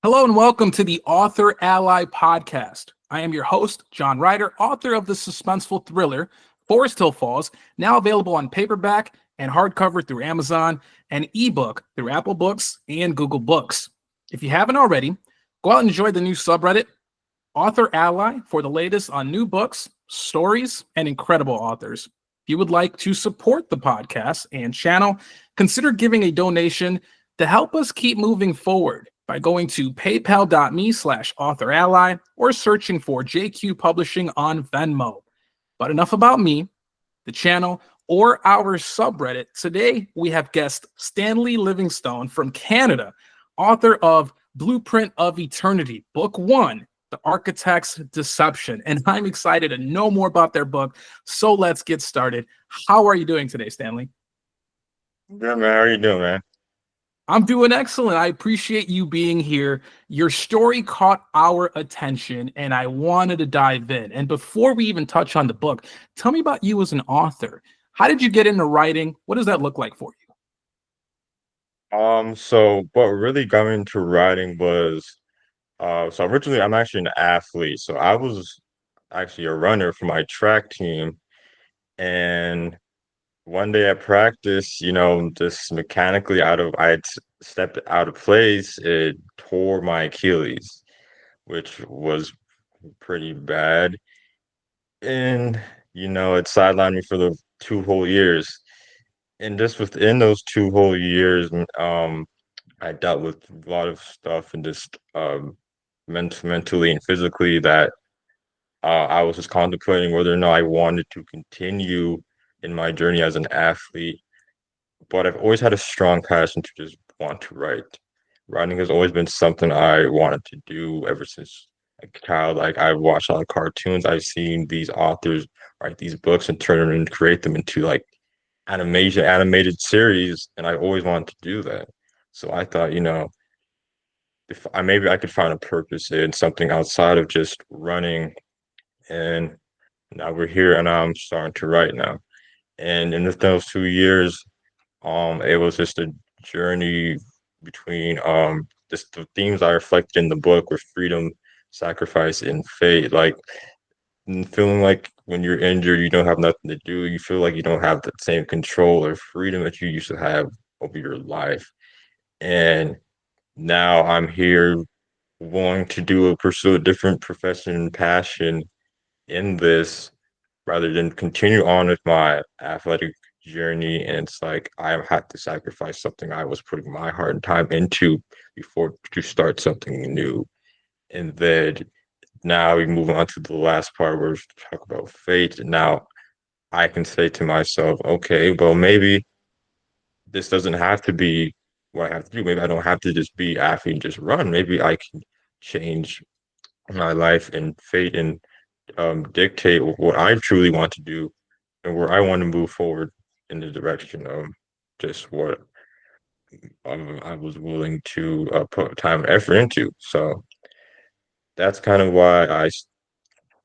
Hello and welcome to the AuthorAlly podcast. I am your host, John Ryder, author of the suspenseful thriller Forest Hill Falls, now available on paperback and hardcover through Amazon and ebook through Apple Books and Google Books. If you haven't already, go out and enjoy the new subreddit, AuthorAlly, for the latest on new books, stories, and incredible authors. If you would like to support the podcast and channel, consider giving a donation to help us keep moving forward by going to paypal.me/authorally or searching for JQ Publishing on Venmo. But enough about me, the channel, or our subreddit. Today, we have guest Stanley Livingstone from Canada, author of Blueprint of Eternity, Book 1, The Architect's Deception. And I'm excited to know more about their book. So let's get started. How are you doing today, Stanley? Good, man. How are you doing, man? I'm doing excellent. I appreciate you being here. Your story caught our attention, and I wanted to dive in. And before we even touch on the book, tell me about you as an author. How did you get into writing? What does that look like for you? So what really got me into writing was, so originally I'm actually an athlete. So I was actually a runner for my track team. And one day at practice, just mechanically stepped out of place. It tore my Achilles, which was pretty bad. And, it sidelined me for the 2 whole years. And just within those 2 whole years, I dealt with a lot of stuff and just mentally and physically that I was just contemplating whether or not I wanted to continue in my journey as an athlete. But I've always had a strong passion to just want to write. Writing has always been something I wanted to do ever since a child. Like I've watched a lot of cartoons, I've seen these authors write these books and turn them and create them into like animated series, and I always wanted to do that. So I thought, if I maybe I could find a purpose in something outside of just running, and now we're here, and I'm starting to write now. And in those 2 years, it was just a journey between just the themes I reflected in the book were freedom, sacrifice, and fate. Like feeling like when you're injured, you don't have nothing to do. You feel like you don't have the same control or freedom that you used to have over your life. And now I'm here wanting to pursue a different profession and passion in this rather than continue on with my athletic journey. And it's like I had to sacrifice something I was putting my heart and time into before to start something new. And then now we move on to the last part where we talk about fate. And now I can say to myself, okay, well, maybe this doesn't have to be what I have to do. Maybe I don't have to just be athlete and just run. Maybe I can change my life and fate and dictate what I truly want to do and where I want to move forward in the direction of just what I was willing to put time and effort into. So that's kind of why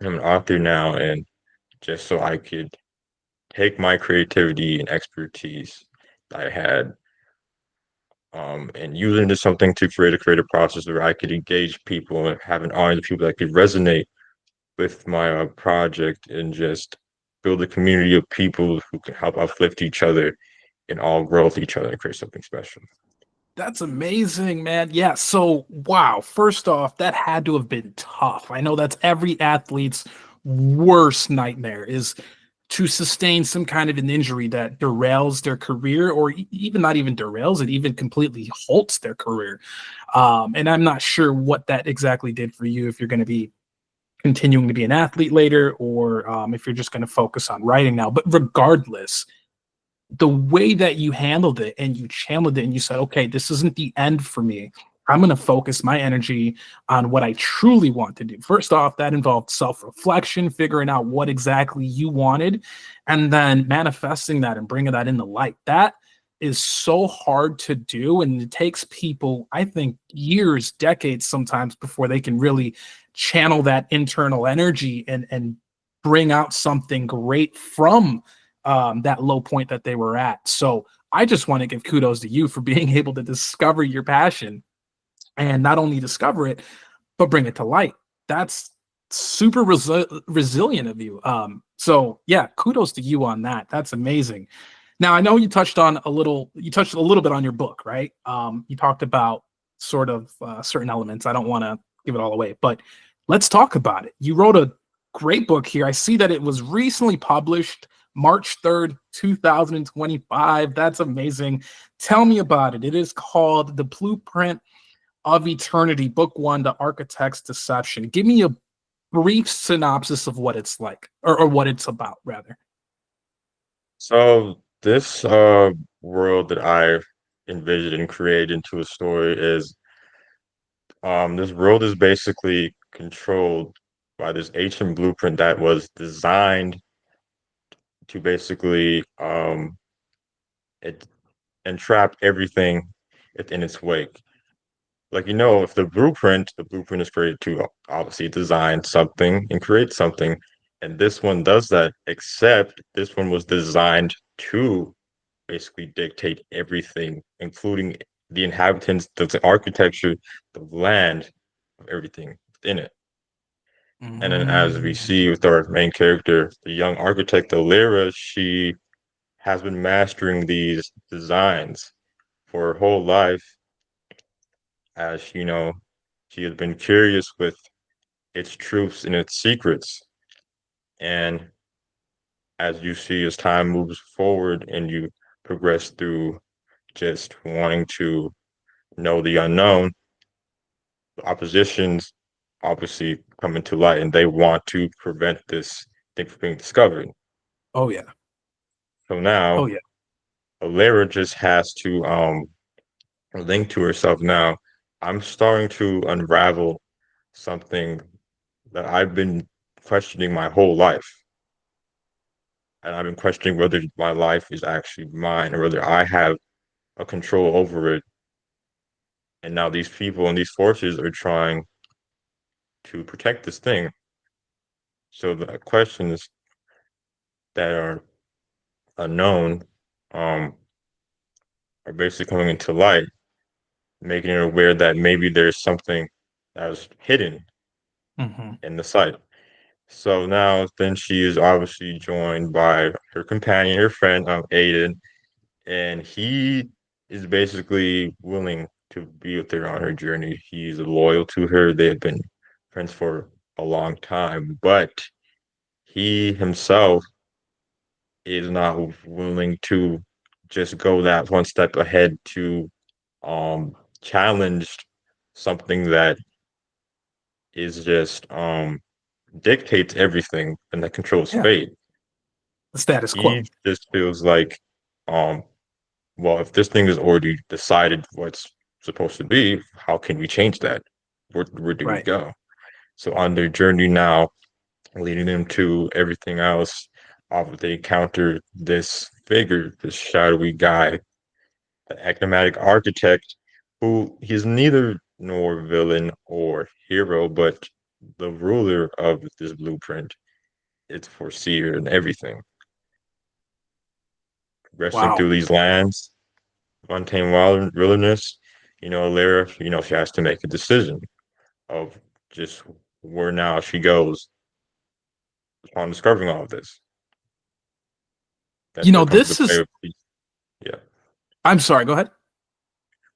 am an author now, and just so I could take my creativity and expertise that I had and use it into something to create a creative process where I could engage people and have an audience of people that could resonate with my project and just build a community of people who can help uplift each other and all grow with each other and create something special. That's amazing, man. Yeah. So, wow. First off, that had to have been tough. I know that's every athlete's worst nightmare is to sustain some kind of an injury that derails their career, or even not even derails it, even completely halts their career. And I'm not sure what that exactly did for you, if you're going to be continuing to be an athlete later, or if you're just going to focus on writing now. But regardless, the way that you handled it and you channeled it and you said, okay, this isn't the end for me. I'm going to focus my energy on what I truly want to do. First off, that involved self-reflection, figuring out what exactly you wanted, and then manifesting that and bringing that into light. That is so hard to do. And it takes people, I think, years, decades sometimes before they can really channel that internal energy and bring out something great from that low point that they were at. So I just want to give kudos to you for being able to discover your passion and not only discover it, but bring it to light. That's super resilient of you. So yeah, kudos to you on that. That's amazing. Now I know you touched a little bit on your book, right? You talked about sort of certain elements. I don't want to give it all away, but let's talk about it. You wrote a great book here. I see that it was recently published March 3rd, 2025. That's amazing. Tell me about it. It is called The Blueprint of Eternity, Book One, The Architect's Deception. Give me a brief synopsis of what it's like, or what it's about, rather. So this world that I envisioned and created into a story is this world is basically controlled by this ancient blueprint that was designed to basically it entrap everything within its wake. Like, if the blueprint is created to obviously design something and create something, and this one does that, except this one was designed to basically dictate everything, including the inhabitants, the architecture, the land, of everything within it. And then, as we Mm. see with our main character, the young architect, Alira, she has been mastering these designs for her whole life, as she has been curious with its truths and its secrets. And as you see, as time moves forward and you progress through just wanting to know the unknown, the oppositions obviously come into light and they want to prevent this thing from being discovered. Oh yeah. So Oh now yeah. Alara just has to link to herself now. I'm starting to unravel something that I've been questioning my whole life. And I've been questioning whether my life is actually mine or whether I have a control over it. And now these people and these forces are trying to protect this thing. So the questions that are unknown um, are basically coming into light, making it aware that maybe there's something that was hidden Hmm. in the site. So now then she is obviously joined by her companion, her friend, Aiden, and he is basically willing to be with her on her journey. He's loyal to her. They've been friends for a long time, but he himself is not willing to just go that one step ahead to um challenge something that is just dictates everything and that controls Yeah. fate. The status quo. He just feels like um well, if this thing is already decided what's supposed to be, how can we change that? Where do we Right. go? So on their journey now, leading them to everything else, they encounter this figure, this shadowy guy, the enigmatic architect, who he's neither nor villain or hero, but the ruler of this blueprint. It's foreseer and everything. Progressing Wow. through these lands, untamed wilderness, Lyra, she has to make a decision of just where now she goes upon discovering all of this. That's where it comes into This play is. with these, yeah. I'm sorry. Go ahead.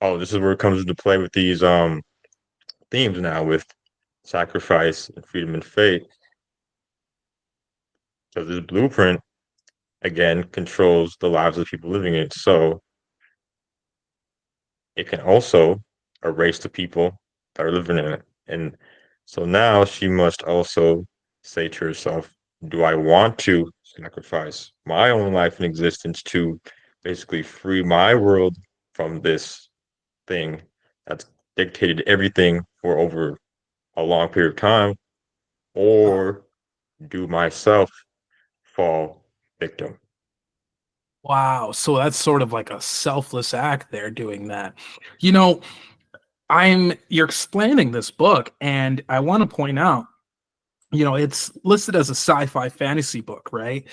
Oh, this is where it comes into play with these themes now with sacrifice and freedom and fate. So this blueprint again controls the lives of people living in it. So it can also erase the people that are living in it. And so now she must also say to herself, do I want to sacrifice my own life and existence to basically free my world from this thing that's dictated everything for over a long period of time, Oh, or do myself fall victim? wow. So that's sort of like a selfless act there doing that. You know, you're explaining this book, and I want to point out, it's listed as a sci-fi fantasy book, right?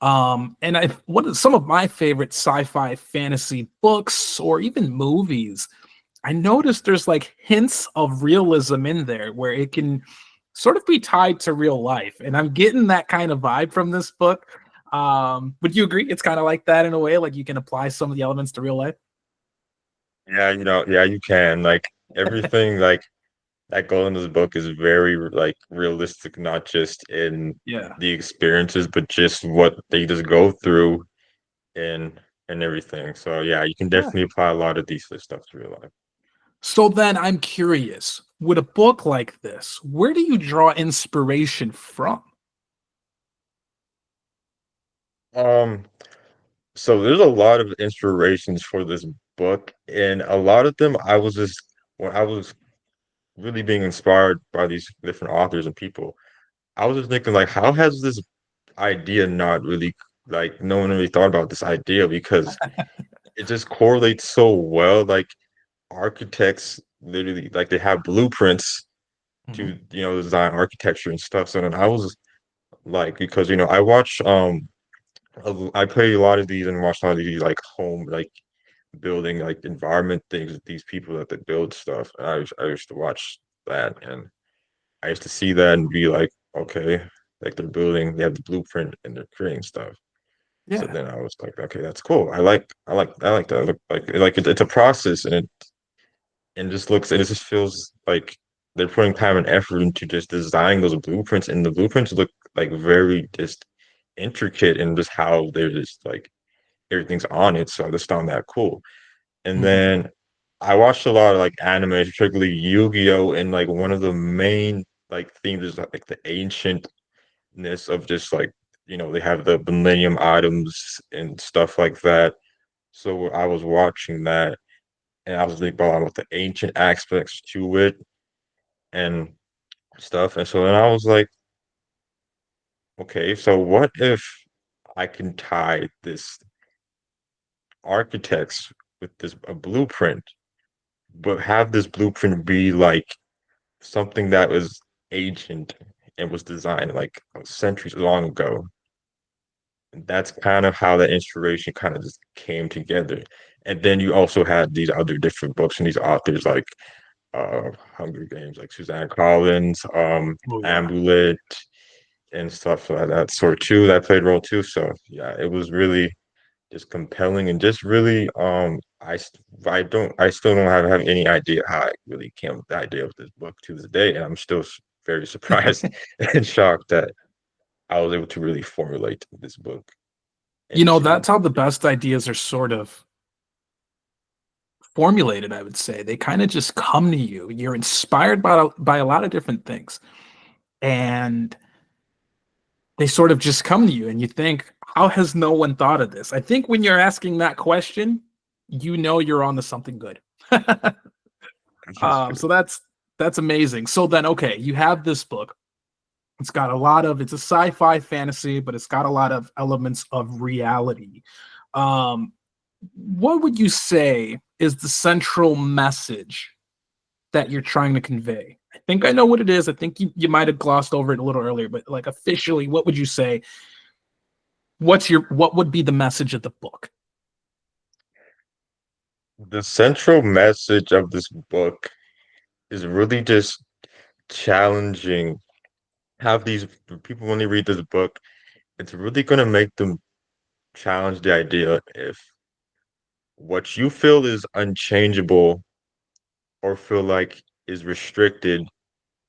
And I one of some of my favorite sci-fi fantasy books or even movies I noticed there's like hints of realism in there where it can sort of be tied to real life. And I'm getting that kind of vibe from this book. Would you agree? It's kind of like that in a way, like you can apply some of the elements to real life. Yeah, yeah, you can. Like everything like that goes in this book is very like realistic, not just in Yeah. the experiences, but just what they just go through and everything. So yeah, you can Yeah. definitely apply a lot of these stuff to real life. So then I'm curious, with a book like this, where do you draw inspiration from? Um, so there's a lot of inspirations for this book, and a lot of them I was just when I was really being inspired by these different authors and people, I was just thinking like, how has this idea not really like no one really thought about this idea because it just correlates so well. Like architects literally like they have blueprints Mhm. to design architecture and stuff. So then I was like because I watch I play a lot of these and watch a lot of these like home like building like environment things with these people that they build stuff. And I used to watch that and I used to see that and be like, okay, like they have the blueprint and they're creating stuff. So Yeah. then I was like, okay, that's cool. I like that. It's a process and just looks and it just feels like they're putting time and effort into just designing those blueprints and the blueprints look like very just intricate and just how they're just like everything's on it. So I just found that cool. And Mhm. then I watched a lot of like anime, particularly Yu-Gi-Oh! And like one of the main like themes is like the ancientness of just like, they have the millennium items and stuff like that. So I was watching that and I was thinking about the ancient aspects to it and stuff. And so then I was like, okay, so what if I can tie this architects with this a blueprint, but have this blueprint be like something that was ancient and was designed like centuries long ago. That's kind of how the inspiration kind of just came together. And then you also had these other different books and these authors like Hunger Games, like Suzanne Collins, Oh yeah. Amulet, and stuff like that sort too. That played a role too. So yeah, it was really just compelling and just really I still don't have any idea how I really came up with the idea of this book to this day, and I'm still very surprised and shocked that I was able to really formulate this book into That's how the best ideas are sort of formulated, I would say. They kind of just come to you. You're inspired by a lot of different things. And they sort of just come to you and you think, how has no one thought of this? I think when you're asking that question, you're on to something good. that's true. So that's amazing. So then, okay, you have this book. It's got a lot of it's a sci-fi fantasy, but it's got a lot of elements of reality. Um, what would you say is the central message that you're trying to convey? I think I know what it is. I think you might have glossed over it a little earlier, but like officially, what would you say? What would be the message of the book? The central message of this book is really just challenging have these people when they read this book, it's really going to make them challenge the idea if what you feel is unchangeable or feel like is restricted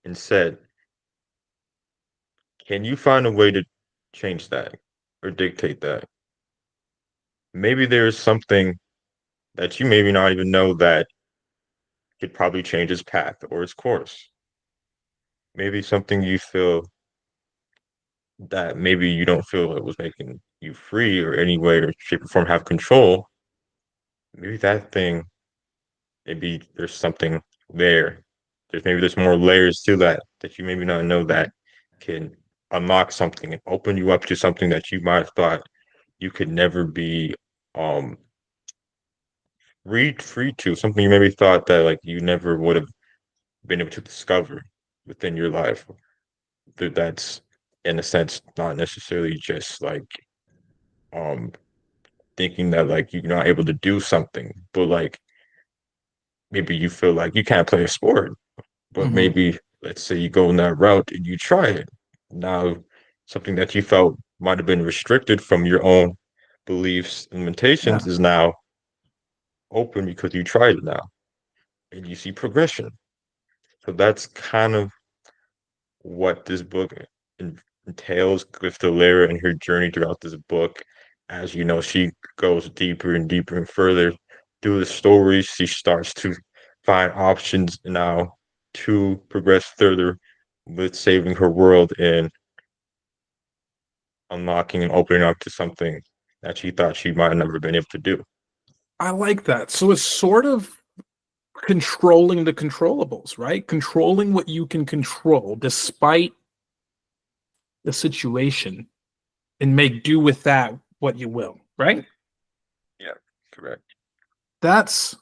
and set, can you find a way to change that or dictate that? Maybe there's something that you maybe not even know that could probably change its path or its course. Maybe something you feel that maybe you don't feel it was making you free or any way or shape or form have control. Maybe that thing, maybe there's something there. There's more layers to that that you maybe not know that can unlock something and open you up to something that you might have thought you could never be um free to, something you maybe thought that like you never would have been able to discover within your life. That's in a sense not necessarily just like um thinking that like you're not able to do something, but like maybe you feel like you can't play a sport, but Hmm. maybe let's say you go in that route and you try it. Now, something that you felt might have been restricted from your own beliefs and Yeah, limitations is now open because you tried it now and you see progression. So that's kind of what this book entails with the Lyra and her journey throughout this book. As you know, she goes deeper and deeper and further through the story. She starts to find options now to progress further with saving her world and unlocking and opening up to something that she thought she might have never been able to do. I like that. So it's sort of controlling the controllables, right? Controlling what you can control despite the situation and make do with that what you will, right? Yeah, correct. That's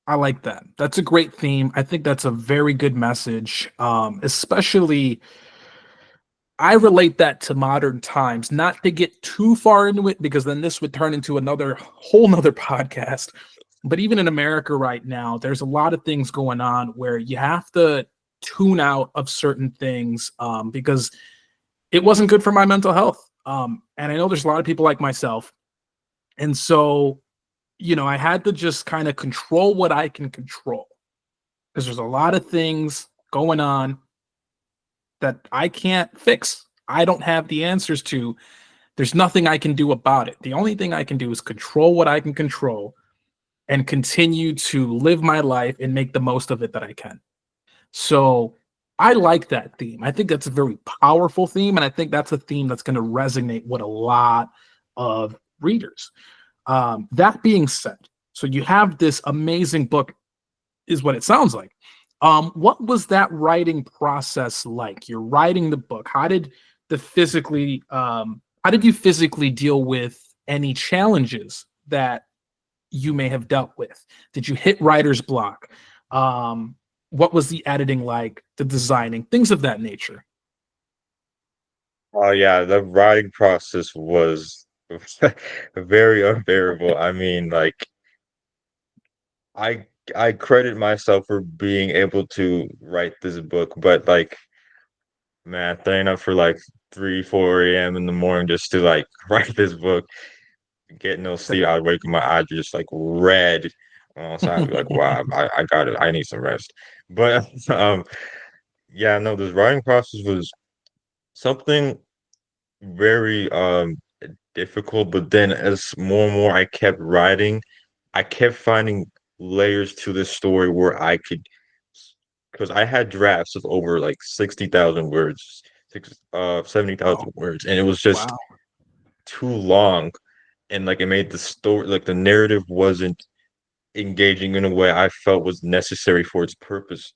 I like that. That's a great theme. I think that's a very good message. Especially I relate that to modern times, not to get too far into it because then this would turn into another whole nother podcast. But even in America right now, there's a lot of things going on where you have to tune out of certain things because it wasn't good for my mental health. And I know there's a lot of people like myself. And so, I had to just kind of control what I can control because there's a lot of things going on that I can't fix. I don't have the answers to. There's nothing I can do about it. The only thing I can do is control what I can control and continue to live my life and make the most of it that I can. So I like that theme. I think that's a very powerful theme. And I think that's a theme that's going to resonate with a lot of readers. That being said, so you have this amazing book, is what it sounds like. What was that writing process like? You're writing the book. How did you physically deal with any challenges that you may have dealt with? Did you hit writer's block? What was the editing like, the designing, things of that nature? Oh yeah, the writing process was very unbearable. I mean, like I I credit myself for being able to write this book, but like man, staying up for like 3, 4 a.m. in the morning just to like write this book, get no sleep, I would wake up, my eyes are just like red. So I'd be like, wow, I got it. I need some rest. But yeah, no, this writing process was something very difficult, but then as more and more I kept writing, I kept finding layers to this story where I could, because I had drafts of over like 60,000 words, 70,000 Oh, words, and it was just wow. too long. And like it made the story, like the narrative wasn't engaging in a way I felt was necessary for its purpose.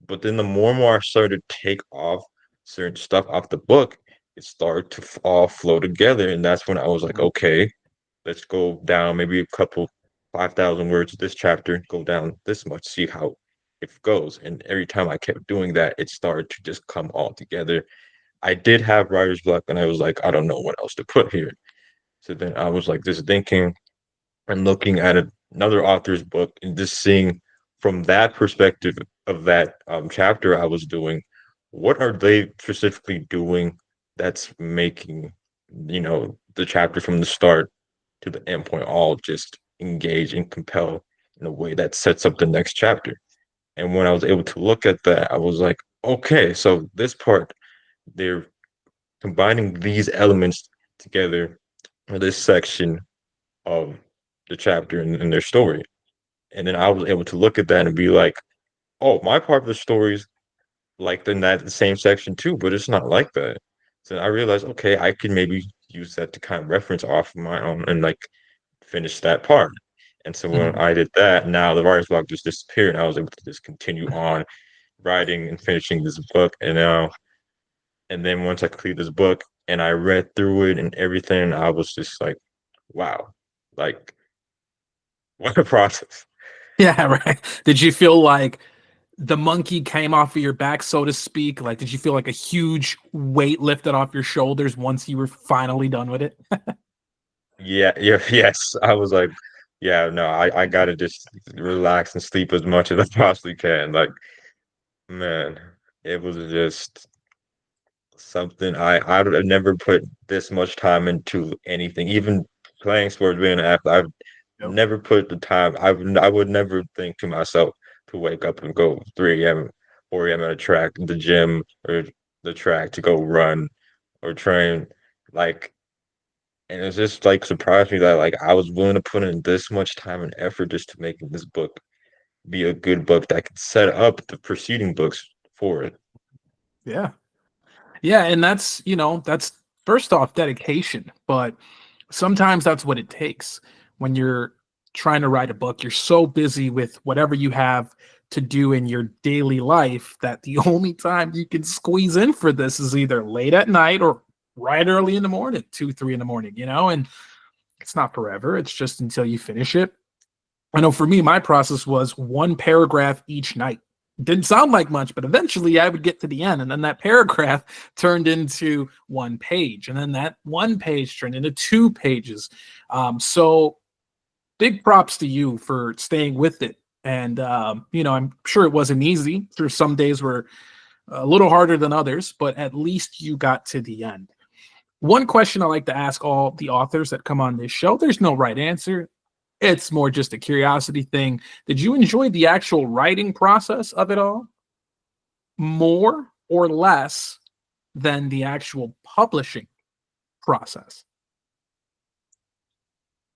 But then the more and more I started to take off certain stuff off the book, it started to all flow together. And that's when I was like, Mhm. okay, let's go down maybe a couple 5,000 words this chapter, go down this much, see how it goes. And every time I kept doing that, it started to just come all together. I did have writer's block, and I was like, I don't know what else to put here. So then I was like, just thinking and looking at another author's book and just seeing from that perspective of that chapter I was doing, what are they specifically doing that's making, the chapter from the start to the end point all just engage and compel in a way that sets up the next chapter. And when I was able to look at that, I was like, okay, so this part, they're combining these elements together for this section of the chapter and their story. And then I was able to look at that and be like, oh, my part of the story's like in that same section too, but it's not like that. So I realized, okay, I can maybe use that to kind of reference off of my own and like finish that part. And so when Mhm. I did that, now the writer's block just disappeared, and I was able to just continue on writing and finishing this book. And then once I completed this book and I read through it and everything, I was just like, wow, like what a process. Yeah, right. Did you feel like the monkey came off of your back, so to speak? Like, did you feel like a huge weight lifted off your shoulders once you were finally done with it? Yeah, yeah, yes. I was like, yeah, no, I gotta just relax and sleep as much as I possibly can. Like, man, it was just something I would have never put this much time into anything. Even playing sports, being an athlete, I've Yep. never put the time. I would never think to myself to wake up and go 3 a.m., 4 a.m. at a track, the gym or the track to go run or train. Like, and it's just like surprised me that like I was willing to put in this much time and effort just to make this book be a good book that could set up the preceding books for it. Yeah. Yeah, and that's, that's first off dedication, but sometimes that's what it takes when you're trying to write a book. You're so busy with whatever you have to do in your daily life that the only time you can squeeze in for this is either late at night or right early in the morning, 2, 3 in the morning, and it's not forever. It's just until you finish it. I know for me, my process was one paragraph each night. Didn't sound like much, but eventually I would get to the end, and then that paragraph turned into one page, and then that one page turned into 2 pages. So big props to you for staying with it. And I'm sure it wasn't easy. Through some days were a little harder than others, but at least you got to the end. One question I like to ask all the authors that come on this show, there's no right answer. It's more just a curiosity thing. Did you enjoy the actual writing process of it all more or less than the actual publishing process?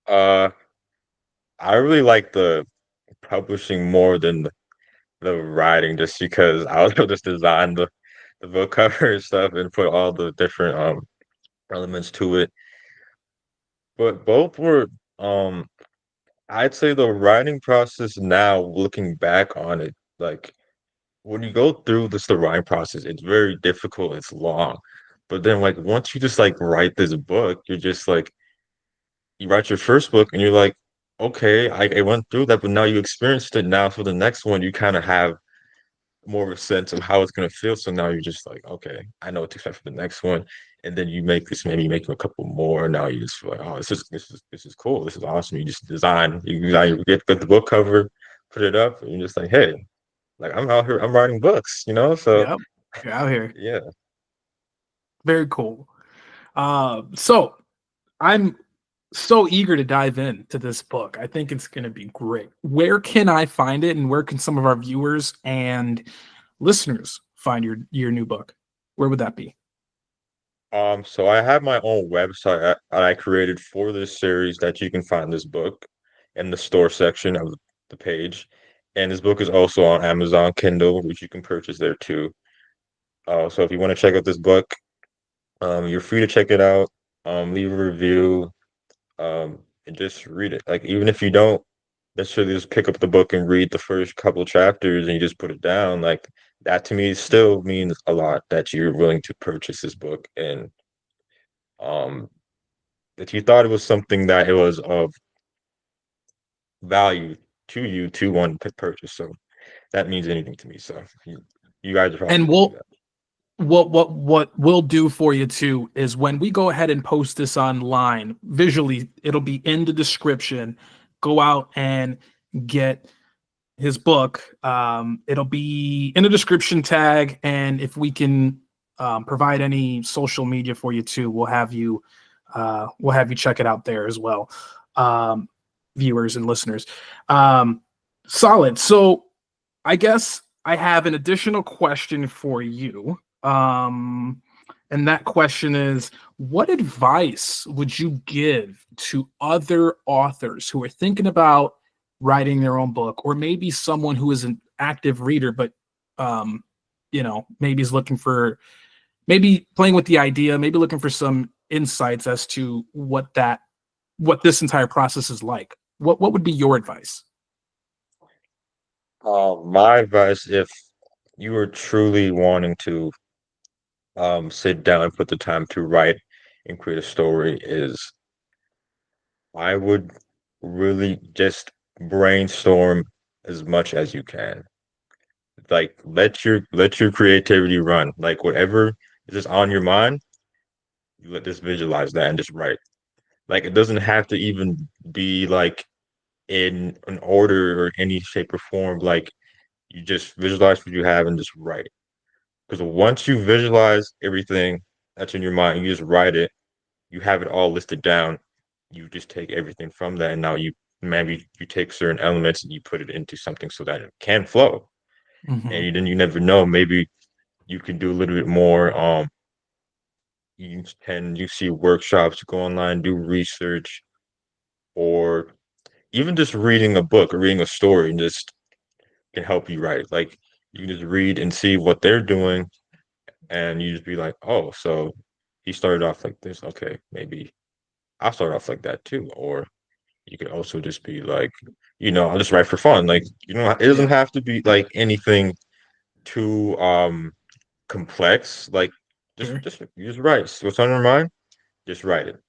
Uh, I really like the publishing more than the writing, just because I was able to just design the book cover and stuff and put all the different elements to it. But both were um I'd say the writing process now, looking back on it, like when you go through the writing process, it's very difficult, it's long. But then like once you just like write this book, you're just like you write your first book and you're like, okay, I went through that, but now you experienced it. Now for the next one, you kind of have more of a sense of how it's gonna feel. So now you're just like, okay, I know what to expect for the next one. And then you make this, maybe you make a couple more. Now you just feel like, oh, this is cool. This is awesome. You just you get the book cover, put it up, and you're just like, hey, like I'm out here, I'm writing books, you know? So Yep. You're out here. yeah. Very cool. So I'm so eager to dive into this book. I think it's going to be great. Where can I find it, and where can some of our viewers and listeners find your new book? Where would that be? So I have my own website that I created for this series that you can find this book in the store section of the page. And this book is also on Amazon Kindle, which you can purchase there too. So if you want to check out this book, you're free to check it out, leave a review, and just read it. Like even if you don't necessarily just pick up the book and read the first couple chapters and you just put it down, like that to me still means a lot that you're willing to purchase this book and um that you thought it was something that it was of value to you to want to purchase. So that means anything to me. So you guys are probably And gonna do that. what we'll do for you too is when we go ahead and post this online visually, it'll be in the description. Go out and get his book. It'll be in the description tag, and if we can provide any social media for you too, we'll have you check it out there as well, um, viewers and listeners. Um, Solid. So I guess I have an additional question for you. And that question is, what advice would you give to other authors who are thinking about writing their own book, or maybe someone who is an active reader, but maybe is looking for, maybe playing with the idea, maybe looking for some insights as to what this entire process is like? What would be your advice? My advice, if you are truly wanting to sit down and put the time to write and create a story, is I would really just brainstorm as much as you can. Like let your creativity run. Like whatever is just on your mind, you let just visualize that and just write. Like it doesn't have to even be like in an order or any shape or form. Like you just visualize what you have and just write it. Because once you visualize everything that's in your mind, you just write it, you have it all listed down. You just take everything from that, and now you maybe you take certain elements and you put it into something so that it can flow. And Hmm. then you never know, maybe you can do a little bit more. You see workshops, go online, do research, or even just reading a book or reading a story and just can help you write. Like you can just read and see what they're doing, and you just be like, oh, so he started off like this. Okay, maybe I'll start off like that too. Or you could also just be like, I'll just write for fun. Like, it doesn't Yeah, have to be like anything too complex. Like sure. you just write. So what's on your mind? Just write it.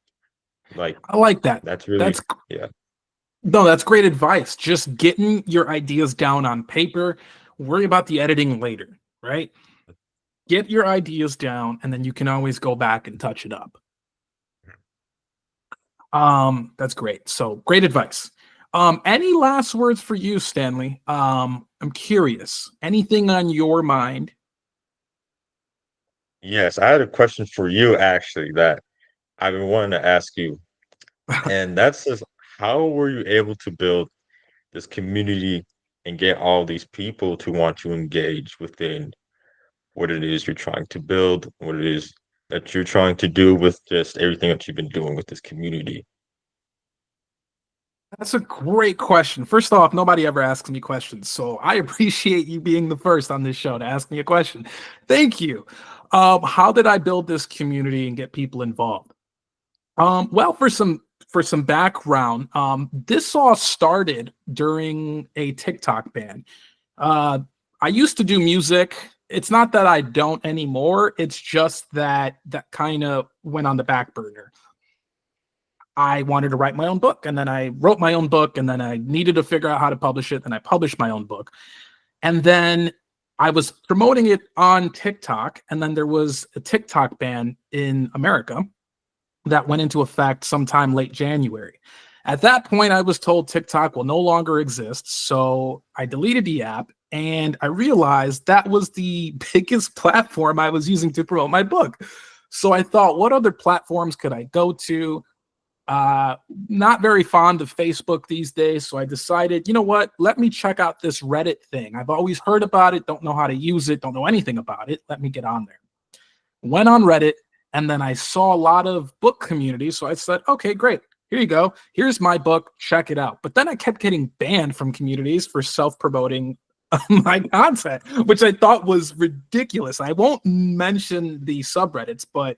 Like I like that. that's really That's yeah. no, that's great advice. Just getting your ideas down on paper, worry about the editing later, right? Get your ideas down, and then you can always go back and touch it up. That's great. So great advice. Any last words for you, Stanley? I'm curious. Anything on your mind? Yes, I had a question for you actually that I've been wanting to ask you. And that's just how were you able to build this community and get all these people to want to engage within what it is you're trying to build, what it is that you're trying to do with just everything that you've been doing with this community? That's a great question. First off, nobody ever asks me questions, so I appreciate you being the first on this show to ask me a question. Thank you. How did I build this community and get people involved? Well, for some background, this all started during a TikTok ban. Uh, I used to do music. It's not that I don't anymore. It's just that kind of went on the back burner. I wanted to write my own book, and then I wrote my own book, and then I needed to figure out how to publish it, and I published my own book. And then I was promoting it on TikTok, and then there was a TikTok ban in America that went into effect sometime late January. At that point, I was told TikTok will no longer exist. So I deleted the app and I realized that was the biggest platform I was using to promote my book. So I thought, what other platforms could I go to? Uh, Not very fond of Facebook these days. So I decided, you know what? Let me check out this Reddit thing. I've always heard about it, don't know how to use it, don't know anything about it. Let me get on there. Went on Reddit, and then I saw a lot of book communities. So I said, okay, great. Here you go. Here's my book. Check it out. But then I kept getting banned from communities for self promoting my content, which I thought was ridiculous. I won't mention the subreddits, but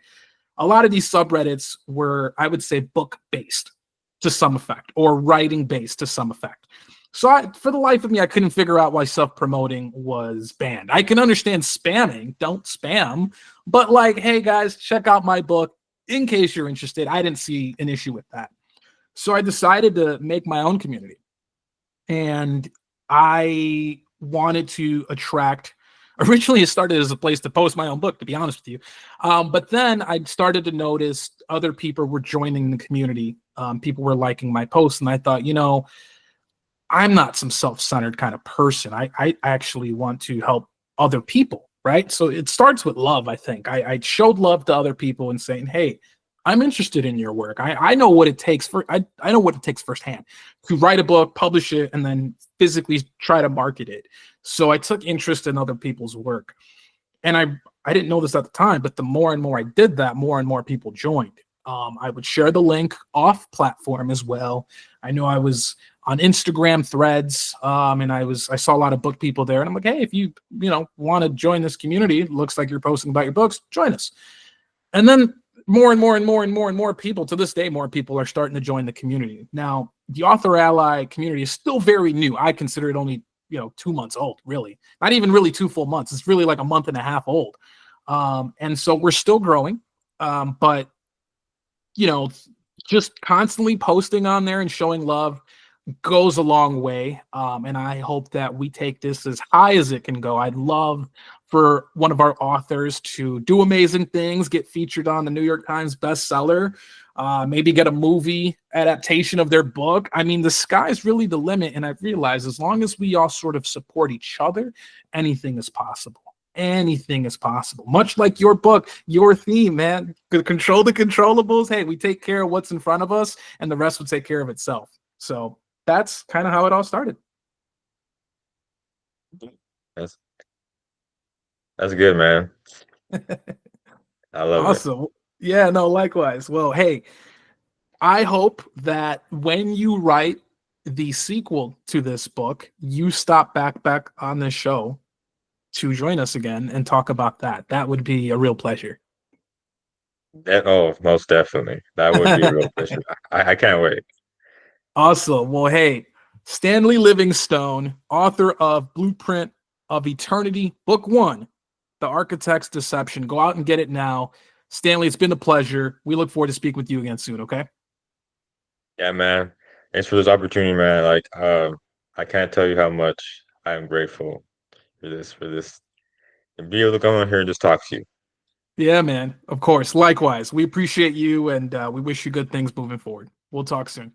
a lot of these subreddits were, I would say, book based to some effect or writing based to some effect. So for the life of me, I couldn't figure out why self-promoting was banned. I can understand spamming, don't spam, but like, hey guys, check out my book in case you're interested. I didn't see an issue with that. So I decided to make my own community. And I wanted to attract, originally it started as a place to post my own book, to be honest with you. But then I started to notice other people were joining the community. People were liking my posts, and I thought, I'm not some self-centered kind of person. I actually want to help other people, right? So it starts with love, I think. I showed love to other people and saying, hey, I'm interested in your work. I know what it takes I know what it takes firsthand to write a book, publish it, and then physically try to market it. So I took interest in other people's work. And I didn't know this at the time, but the more and more I did that, more and more people joined. I would share the link off platform as well. I know I was on Instagram threads, and I saw a lot of book people there, and I'm like, hey, if you want to join this community, it looks like you're posting about your books, join us. And then more and more and more and more and more people, to this day, more people are starting to join the community. Now, the AuthorAlly community is still very new. I consider it only 2 months old, really. Not even really 2 full months. It's really like a month and a half old. And so we're still growing. But you know, just constantly posting on there and showing love goes a long way. And I hope that we take this as high as it can go. I'd love for one of our authors to do amazing things, get featured on the New York Times bestseller. maybe get a movie adaptation of their book. I mean, the sky's really the limit. And I've realized as long as we all sort of support each other, anything is possible. Anything is possible. Much like your book, your theme, man. Control the controllables. Hey, we take care of what's in front of us, and the rest will take care of itself. So that's kind of how it all started. That's that's good, man. I love it. Awesome. Yeah, no, likewise. Well, hey, I hope that when you write the sequel to this book, you stop back on this show to join us again and talk about that. That would be a real pleasure. Oh, most definitely. That would be a real pleasure. I can't wait. Awesome. Well, hey, Stanley Livingstone, author of Blueprint of Eternity, Book 1, The Architect's Deception. Go out and get it now. Stanley, it's been a pleasure. We look forward to speaking with you again soon, okay? Yeah, man. Thanks for this opportunity, man. Like, I can't tell you how much I am grateful for this, and be able to come on here and just talk to you. Yeah, man. Of course. Likewise. We appreciate you and we wish you good things moving forward. We'll talk soon.